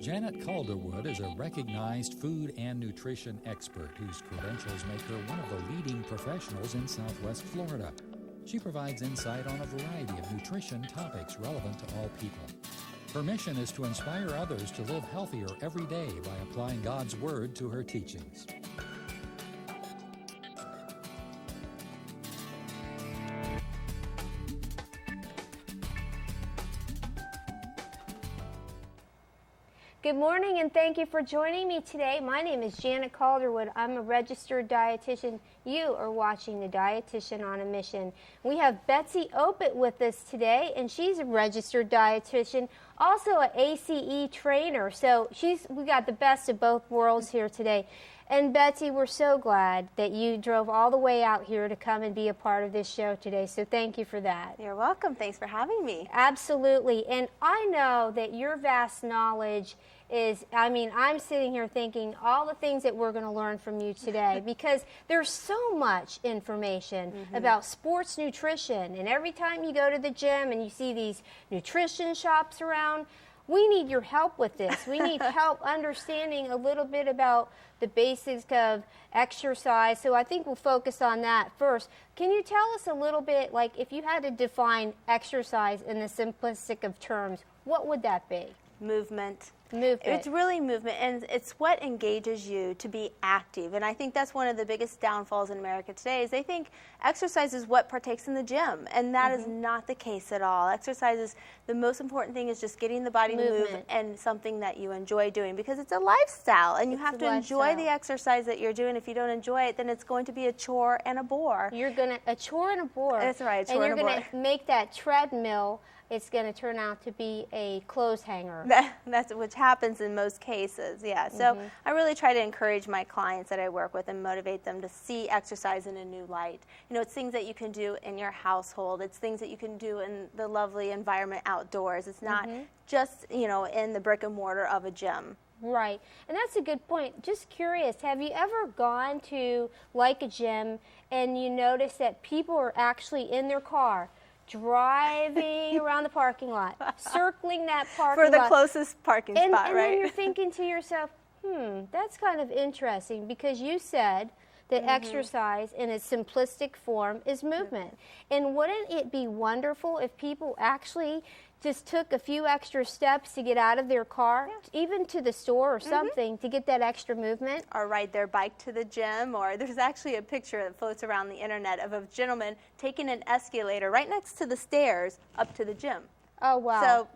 Janet Calderwood is a recognized food and nutrition expert whose credentials make her one of the leading professionals in Southwest Florida. She provides insight on a variety of nutrition topics relevant to all people. Her mission is to inspire others to live healthier every day by applying God's Word to her teachings. Good morning, and thank you for joining me today. My name is Janet Calderwood. I'm a registered dietitian. You are watching The Dietitian on a Mission. We have Betsy Opit with us today, and she's a registered dietitian, also an ACE trainer. So we got the best of both worlds here today. And Betsy, we're so glad that you drove all the way out here to come and be a part of this show today. So thank you for that. You're welcome. Thanks for having me. Absolutely. And I know that your vast knowledge is, I'm sitting here thinking all the things that we're going to learn from you today because there's so much information about sports nutrition. And every time you go to the gym and you see these nutrition shops around, we need your help with this. We need help understanding a little bit about the basics of exercise. So I think we'll focus on that first. Can you tell us a little bit, like if you had to define exercise in the simplistic of terms, what would that be? Movement. Movement. It's really movement, and it's what engages you to be active. And I think that's one of the biggest downfalls in America today is they think exercise is what partakes in the gym, and that is not the case at all. Exercise is the most important thing is just getting the body to move and something that you enjoy doing because it's a lifestyle, and you have to enjoy the exercise that you're doing. If you don't enjoy it, then it's going to be a chore and a bore. A chore and a bore. That's right, a chore and a bore. And you're going to make that treadmill, it's going to turn out to be a clothes hanger. That's which happens in most cases, yeah. So I really try to encourage my clients that I work with and motivate them to see exercise in a new light. You know, it's things that you can do in your household. It's things that you can do in the lovely environment outdoors. It's not just, in the brick and mortar of a gym. Right. And that's a good point. Just curious, have you ever gone to like a gym and you notice that people are actually in their car driving around the parking lot, circling that parking lot. For the closest parking spot, right? And then you're thinking to yourself, that's kind of interesting because you said that exercise in its simplistic form is movement. And wouldn't it be wonderful if people actually just took a few extra steps to get out of their car, even to the store or something, to get that extra movement? Or ride their bike to the gym. Or there's actually a picture that floats around the internet of a gentleman taking an escalator right next to the stairs up to the gym. Oh, wow. So,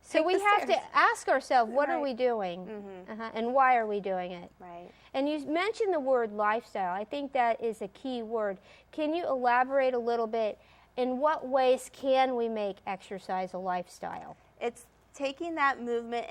so we have to ask ourselves, what are we doing? And why are we doing it? Right. And you mentioned the word lifestyle. I think that is a key word. Can you elaborate a little bit? In what ways can we make exercise a lifestyle? It's taking that movement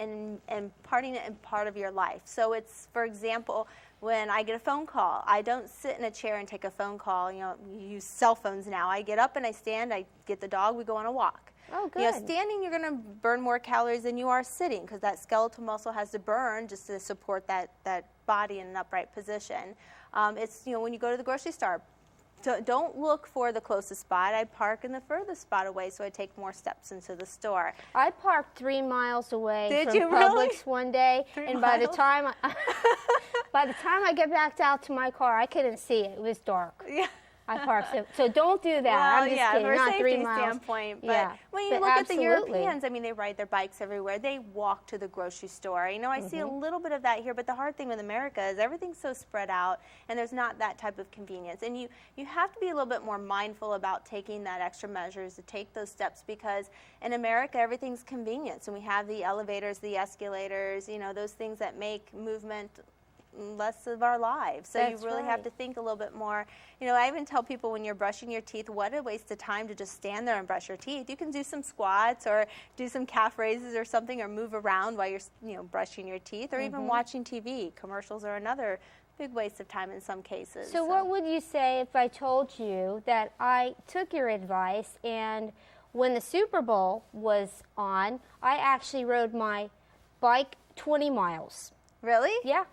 and parting it in part of your life. So it's, for example, when I get a phone call, I don't sit in a chair and take a phone call. You use cell phones now. I get up and I stand, I get the dog, we go on a walk. Oh, good. Standing, you're going to burn more calories than you are sitting because that skeletal muscle has to burn just to support that body in an upright position. It's, when you go to the grocery store, don't look for the closest spot. I park in the furthest spot away so I take more steps into the store. I parked 3 miles away from Publix really? One day, and by the time I get back out to my car, I couldn't see it. It was dark. Yeah. I parked it. So don't do that. Well, I'm just kidding. from a Not 3 safety miles. standpoint. But when you look at the Europeans, they ride their bikes everywhere. They walk to the grocery store. I see a little bit of that here, but the hard thing with America is everything's so spread out, and there's not that type of convenience. And you have to be a little bit more mindful about taking that extra measures to take those steps because in America, everything's convenience. And we have the elevators, the escalators, those things that make movement less of our lives. So you really have to think a little bit more. I even tell people when you're brushing your teeth, what a waste of time to just stand there and brush your teeth. You can do some squats or do some calf raises or something or move around while you're brushing your teeth or even watching TV. Commercials are another big waste of time in some cases. So what would you say if I told you that I took your advice and when the Super Bowl was on, I actually rode my bike 20 miles. Really? Yeah.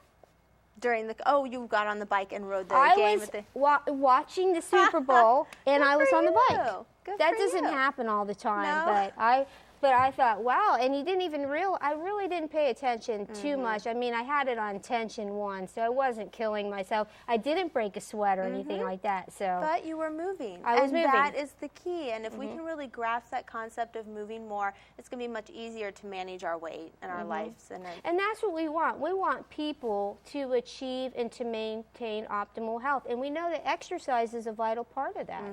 You got on the bike and rode the game. I was watching the Super Bowl, and I was on the bike. Good that for doesn't you. happen all the time, No. but But I thought, wow, and you didn't even I really didn't pay attention too much. I mean, I had it on tension 1, so I wasn't killing myself. I didn't break a sweat or anything like that. So. But you were moving. I was moving. And that is the key. And if we can really grasp that concept of moving more, it's going to be much easier to manage our weight and our lives. And that's what we want. We want people to achieve and to maintain optimal health. And we know that exercise is a vital part of that.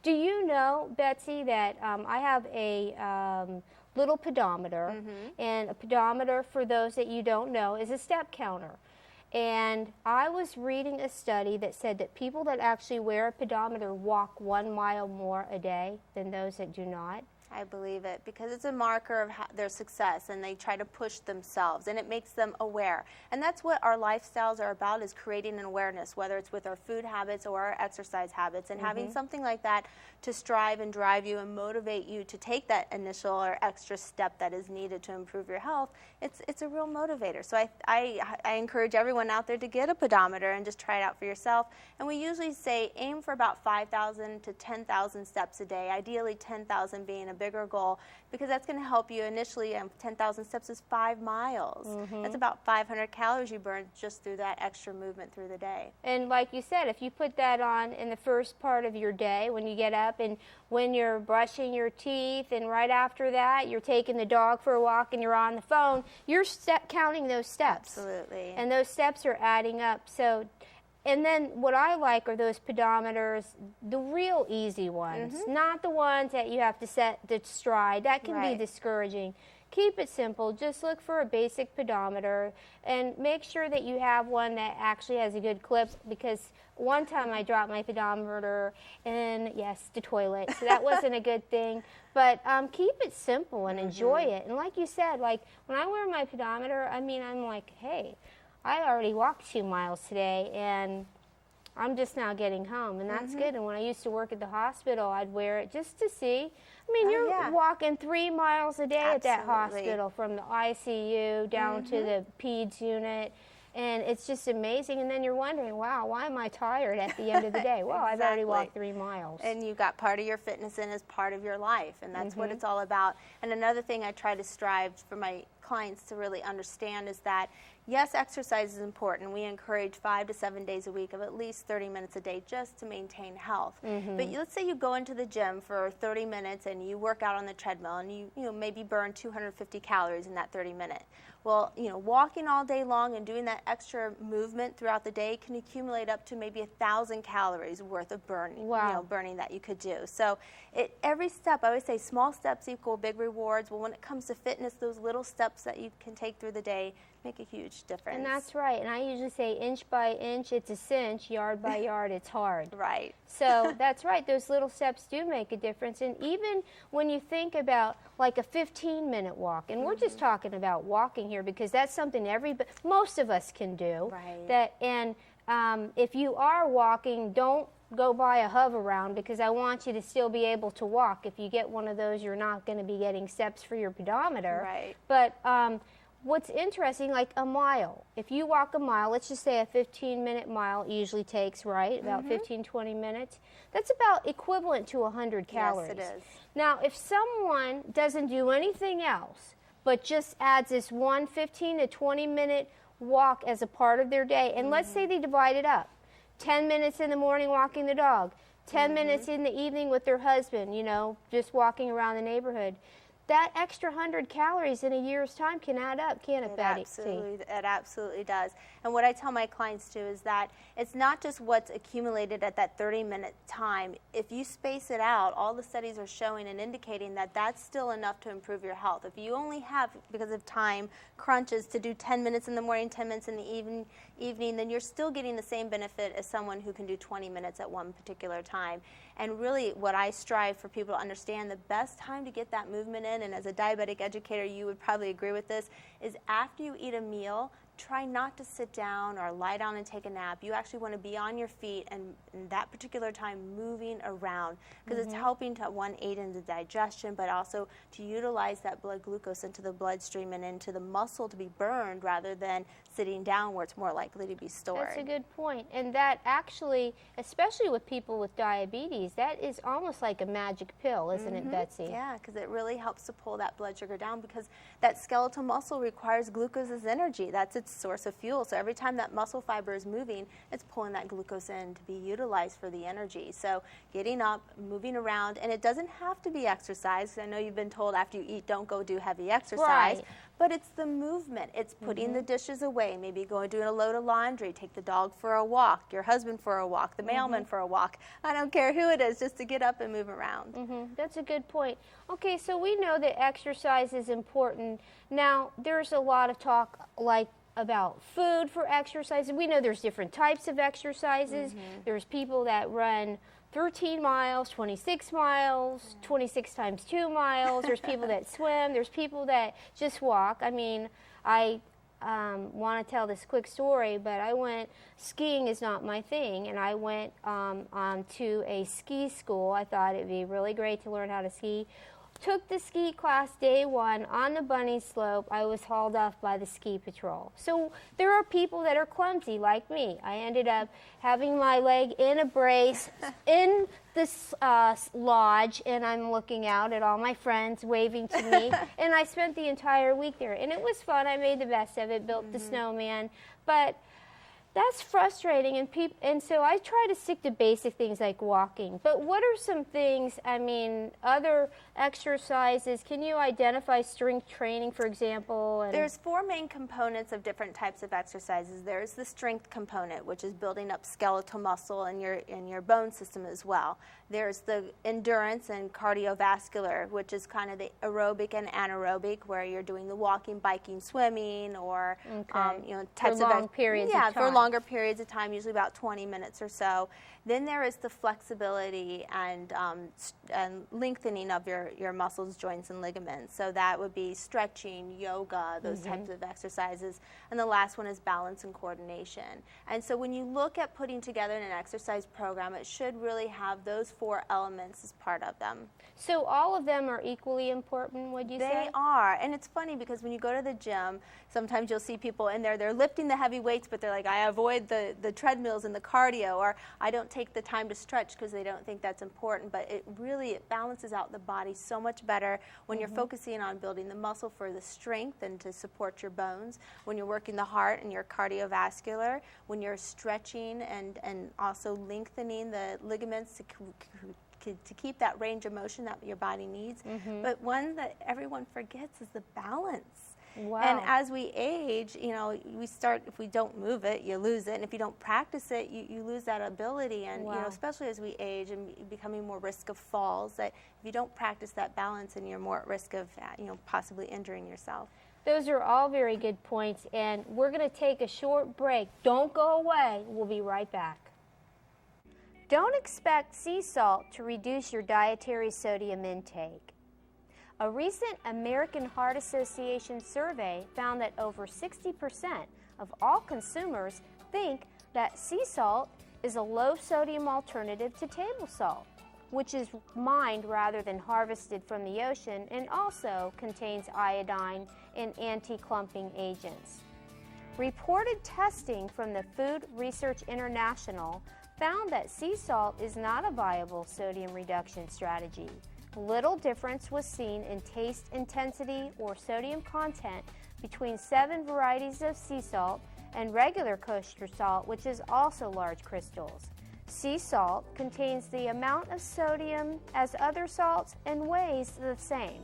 Do you know, Betsy, that I have a little pedometer, and a pedometer, for those that you don't know, is a step counter. And I was reading a study that said that people that actually wear a pedometer walk 1 mile more a day than those that do not. I believe it, because it's a marker of their success, and they try to push themselves, and it makes them aware. And that's what our lifestyles are about, is creating an awareness, whether it's with our food habits or our exercise habits, and having something like that to strive and drive you and motivate you to take that initial or extra step that is needed to improve your health. It's a real motivator. So I encourage everyone out there to get a pedometer and just try it out for yourself. And we usually say aim for about 5,000 to 10,000 steps a day, ideally 10,000 being a bigger goal, because that's going to help you initially. 10,000 steps is 5 miles. That's about 500 calories you burn just through that extra movement through the day. And like you said, if you put that on in the first part of your day, when you get up and when you're brushing your teeth, and right after that you're taking the dog for a walk and you're on the phone, you're counting those steps. Absolutely. And those steps are adding up. So. And then what I like are those pedometers, the real easy ones, not the ones that you have to set the stride. That can be discouraging. Keep it simple. Just look for a basic pedometer and make sure that you have one that actually has a good clip, because one time I dropped my pedometer in, the toilet, so that wasn't a good thing. But keep it simple and enjoy it. And like you said, like when I wear my pedometer, I mean, I'm like, hey, I already walked 2 miles today, and I'm just now getting home, and that's good. And when I used to work at the hospital, I'd wear it just to see. I mean, you're walking 3 miles a day at that hospital, from the ICU down to the PEDS unit, and it's just amazing. And then you're wondering, wow, why am I tired at the end of the day? Well, I've already walked 3 miles. And you got part of your fitness in as part of your life, and that's what it's all about. And another thing I try to strive for my clients to really understand is that, yes, exercise is important. We encourage 5 to 7 days a week of at least 30 minutes a day just to maintain health. But let's say you go into the gym for 30 minutes and you work out on the treadmill, and you maybe burn 250 calories in that 30 minutes. Well, walking all day long and doing that extra movement throughout the day can accumulate up to maybe 1,000 calories worth of burning. Burning that you could do. So every step, I always say, small steps equal big rewards. Well, when it comes to fitness, those little steps that you can take through the day make a huge difference. And that's right. And I usually say inch by inch, it's a cinch. Yard by yard, it's hard. Right. So that's right. Those little steps do make a difference. And even when you think about like a 15-minute walk, and we're just talking about walking here because that's something most of us can do. Right. And if you are walking, don't go by a hover round, because I want you to still be able to walk. If you get one of those, you're not going to be getting steps for your pedometer. Right. But what's interesting, like a mile, if you walk a mile, let's just say a 15-minute mile usually takes, about 15, 20 minutes, that's about equivalent to 100 calories. Yes, it is. Now, if someone doesn't do anything else, but just adds this one 15 to 20-minute walk as a part of their day, and let's say they divide it up, 10 minutes in the morning walking the dog, 10 minutes in the evening with their husband, just walking around the neighborhood. That extra 100 calories in a year's time can add up, can't it, Betty? It absolutely does. And what I tell my clients too is that it's not just what's accumulated at that 30-minute time. If you space it out, all the studies are showing and indicating that that's still enough to improve your health. If you only have, because of time crunches, to do 10 minutes in the morning, 10 minutes in the evening, then you're still getting the same benefit as someone who can do 20 minutes at one particular time. And really what I strive for people to understand, the best time to get that movement in, and as a diabetic educator you would probably agree with this, is after you eat a meal. try not to sit down or lie down and take a nap. You actually want to be on your feet and in that particular time moving around, because it's helping to, one, aid in the digestion, but also to utilize that blood glucose into the bloodstream and into the muscle to be burned rather than sitting down where it's more likely to be stored. That's a good point. And that actually, especially with people with diabetes, that is almost like a magic pill, isn't it, Betsy? Yeah, because it really helps to pull that blood sugar down, because that skeletal muscle requires glucose as energy. That's its source of fuel. So every time that muscle fiber is moving, it's pulling that glucose in to be utilized for the energy. So getting up, moving around, and it doesn't have to be exercise. I know you've been told after you eat, don't go do heavy exercise. Right. But it's the movement. It's putting the dishes away, maybe going doing a load of laundry, take the dog for a walk, your husband for a walk, the mailman for a walk. I don't care who it is, just to get up and move around. That's a good point. Okay, so we know that exercise is important. Now, there's a lot of talk about food for exercise. We know there's different types of exercises. There's people that run 13 miles, 26 miles, 26 times 2 miles. There's people that swim. There's people that just walk. I mean, I want to tell this quick story, but skiing is not my thing, and I went to a ski school. I thought it'd be really great to learn how to ski. Took the ski class day one on the bunny slope. I was hauled off by the ski patrol. So there are people that are clumsy like me. I ended up having my leg in a brace in this lodge, and I'm looking out at all my friends waving to me. And I spent the entire week there, and it was fun. I made the best of it, built the snowman. But that's frustrating, and so I try to stick to basic things like walking. But what are some things, other exercises? Can you identify strength training, for example? There's 4 main components of different types of exercises. There's the strength component, which is building up skeletal muscle in your bone system as well. There's the endurance and cardiovascular, which is kind of the aerobic and anaerobic, where you're doing the walking, biking, swimming, or types for long periods of time. For longer periods of time, usually about 20 minutes or so. Then there is the flexibility and lengthening of your muscles, joints, and ligaments. So that would be stretching, yoga, those types of exercises. And the last one is balance and coordination. And so when you look at putting together an exercise program, it should really have those 4 elements as part of them. So all of them are equally important, would you say? They are. And it's funny because when you go to the gym, sometimes you'll see people in there, they're lifting the heavy weights, but they're like, I avoid the treadmills and the cardio, or I don't take the time to stretch because they don't think that's important. But it balances out the body so much better when you're focusing on building the muscle for the strength and to support your bones, when you're working the heart and your cardiovascular, when you're stretching and also lengthening the ligaments to keep that range of motion that your body needs. But one that everyone forgets is the balance. Wow. And as we age, we start, if we don't move it, you lose it. And if you don't practice it, you lose that ability. And, especially as we age and becoming more risk of falls, that if you don't practice that balance, and you're more at risk of, possibly injuring yourself. Those are all very good points. And we're going to take a short break. Don't go away. We'll be right back. Don't expect sea salt to reduce your dietary sodium intake. A recent American Heart Association survey found that over 60% of all consumers think that sea salt is a low-sodium alternative to table salt, which is mined rather than harvested from the ocean and also contains iodine and anti-clumping agents. Reported testing from the Food Research International found that sea salt is not a viable sodium reduction strategy. Little difference was seen in taste intensity or sodium content between 7 varieties of sea salt and regular kosher salt, which is also large crystals. Sea salt contains the amount of sodium as other salts and weighs the same.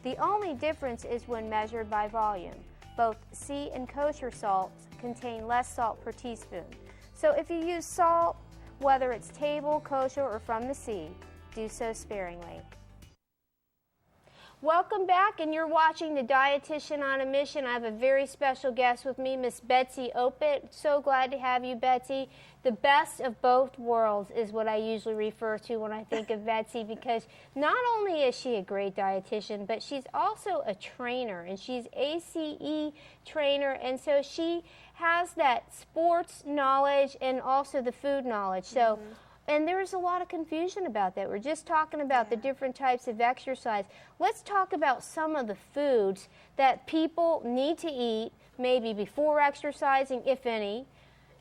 The only difference is when measured by volume. Both sea and kosher salts contain less salt per teaspoon. So if you use salt, whether it's table, kosher, or from the sea, do so sparingly. Welcome back, and you're watching The Dietitian on a Mission. I have a very special guest with me, Miss Betsy Opit. So glad to have you, Betsy. The best of both worlds is what I usually refer to when I think of Betsy, because not only is she a great dietitian, but she's also a trainer, and she's ACE trainer, and so she has that sports knowledge and also the food knowledge. So. And there's a lot of confusion about that. We're just talking about the different types of exercise. Let's talk about some of the foods that people need to eat, maybe before exercising, if any,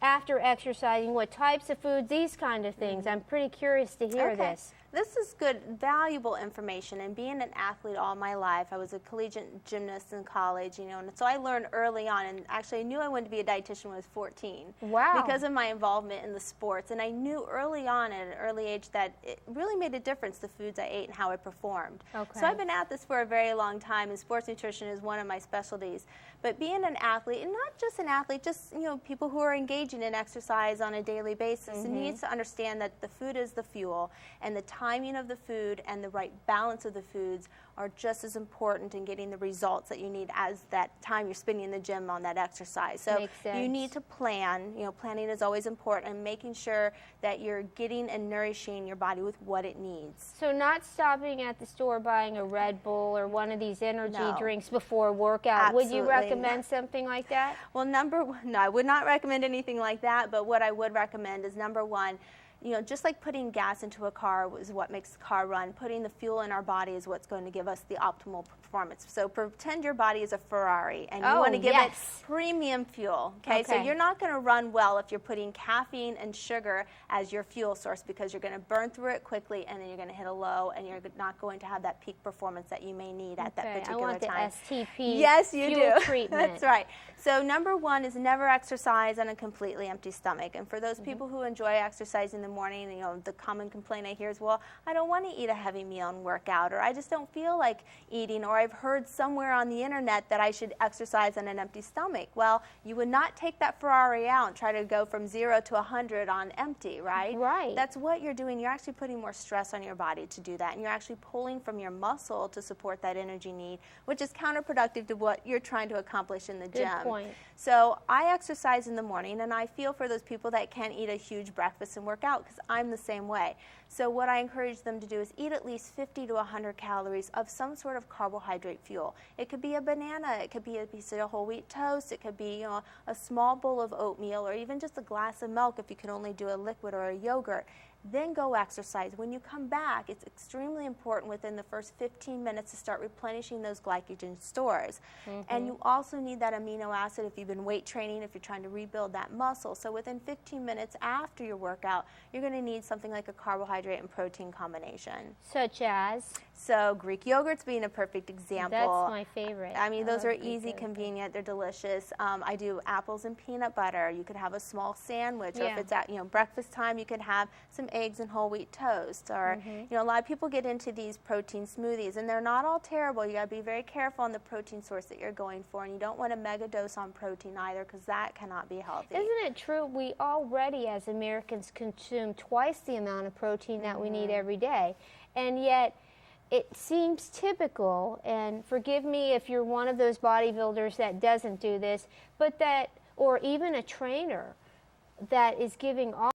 after exercising, what types of foods, these kind of things. I'm pretty curious to hear this. This is good, valuable information. And being an athlete all my life, I was a collegiate gymnast in college, and so I learned early on. And actually, I knew I wanted to be a dietitian when I was 14. Wow! Because of my involvement in the sports, and I knew early on at an early age that it really made a difference the foods I ate and how I performed. Okay. So I've been at this for a very long time, and sports nutrition is one of my specialties. But being an athlete, and not just an athlete, just people who are engaging in exercise on a daily basis, and needs to understand that the food is the fuel, and the timing of the food and the right balance of the foods are just as important in getting the results that you need as that time you're spending in the gym on that exercise. So you need to plan. Planning is always important, and making sure that you're getting and nourishing your body with what it needs. So not stopping at the store buying a Red Bull or one of these energy drinks before a workout. Absolutely. Would you recommend something like that? Well, no, I would not recommend anything like that, but what I would recommend is, number one, just like putting gas into a car is what makes the car run, putting the fuel in our body is what's going to give us the optimal performance. So pretend your body is a Ferrari, and you want to give it premium fuel. Okay? So you're not going to run well if you're putting caffeine and sugar as your fuel source, because you're going to burn through it quickly, and then you're going to hit a low, and you're not going to have that peak performance that you may need at that particular time. I want the STP yes, you fuel do. treatment. That's right. So number one is never exercise on a completely empty stomach. And for those people who enjoy exercising in the morning, the common complaint I hear is, well, I don't want to eat a heavy meal and work out, or I just don't feel like eating, or I've heard somewhere on the internet that I should exercise on an empty stomach. Well, you would not take that Ferrari out and try to go from 0 to 100 on empty, right? Right. That's what you're doing. You're actually putting more stress on your body to do that, and you're actually pulling from your muscle to support that energy need, which is counterproductive to what you're trying to accomplish in the gym. Good point. So I exercise in the morning, and I feel for those people that can't eat a huge breakfast and work out, because I'm the same way. So what I encourage them to do is eat at least 50 to 100 calories of some sort of carbohydrate fuel. It could be a banana, it could be a piece of whole wheat toast, it could be a small bowl of oatmeal, or even just a glass of milk if you can only do a liquid or a yogurt. Then go exercise. When you come back, it's extremely important within the first 15 minutes to start replenishing those glycogen stores. And you also need that amino acid if you've been weight training, if you're trying to rebuild that muscle. So within 15 minutes after your workout, you're going to need something like a carbohydrate and protein combination. Such as? So Greek yogurts being a perfect example. That's my favorite. I mean, those are easy, convenient, they're delicious. I do apples and peanut butter. You could have a small sandwich, or if it's at breakfast time, you could have some eggs and whole wheat toast. Or a lot of people get into these protein smoothies, and they're not all terrible. You got to be very careful on the protein source that you're going for, and you don't want to mega dose on protein either, because that cannot be healthy. Isn't it true we already as Americans consume twice the amount of protein that we need every day, and yet it seems typical, and forgive me if you're one of those bodybuilders that doesn't do this, but that, or even a trainer that is giving all